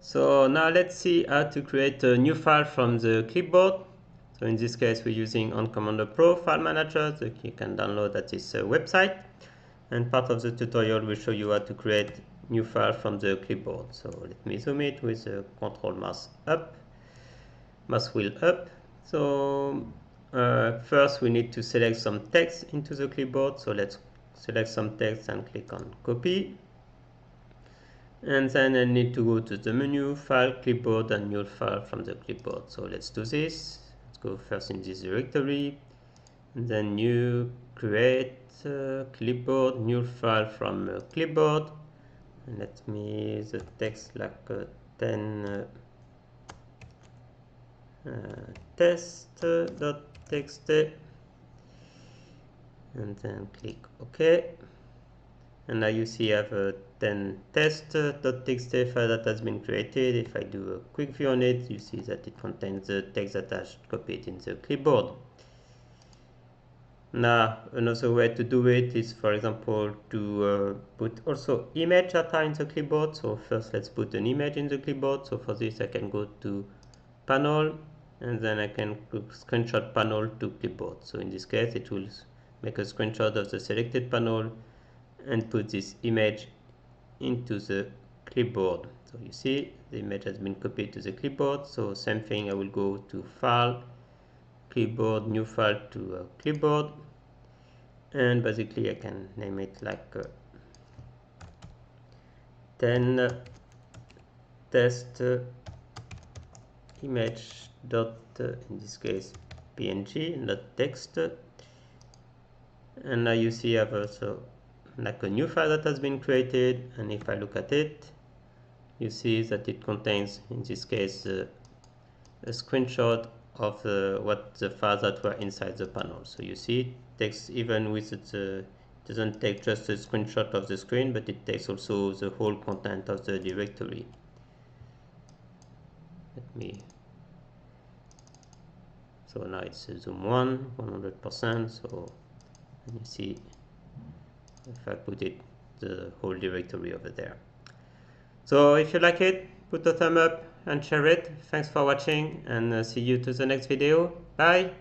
So now let's see how to create a new file from the clipboard. So in this case we're using On Commander Pro File Manager that you can download at this website, and part of the tutorial will show you how to create new file from the clipboard. So let me zoom it with the control mouse wheel up. So first we need to select some text into the clipboard. So let's select some text and click on copy. And then I need to go to the menu, file, clipboard, and new file from the clipboard. So let's do this. Let's go first in this directory, and then new, create clipboard, new file from clipboard. And let me the text like 10 test.txt, and then click OK. And now you see I have a 10 test.txt file that has been created. If I do a quick view on it, you see that it contains the text that I copied in the clipboard. Now another way to do it is, for example, to put also image that are in the clipboard. So first let's put an image in the clipboard. So for this I can go to panel, and then I can put screenshot panel to clipboard. So in this case it will make a screenshot of the selected panel and put this image into the clipboard. So you see the image has been copied to the clipboard. So same thing, I will go to file, clipboard, new file to clipboard, and basically I can name it like 10 test image dot in this case png, not text. And now you see I have also like a new file that has been created, and if I look at it, you see that it contains in this case a screenshot of what the files that were inside the panel. So you see it takes, even with it doesn't take just a screenshot of the screen, but it takes also the whole content of the directory. So now it's zoom 100%. So you see if I put it, the whole directory over there. So if you like it, put a thumb up and share it. Thanks for watching, and see you to the next video. Bye.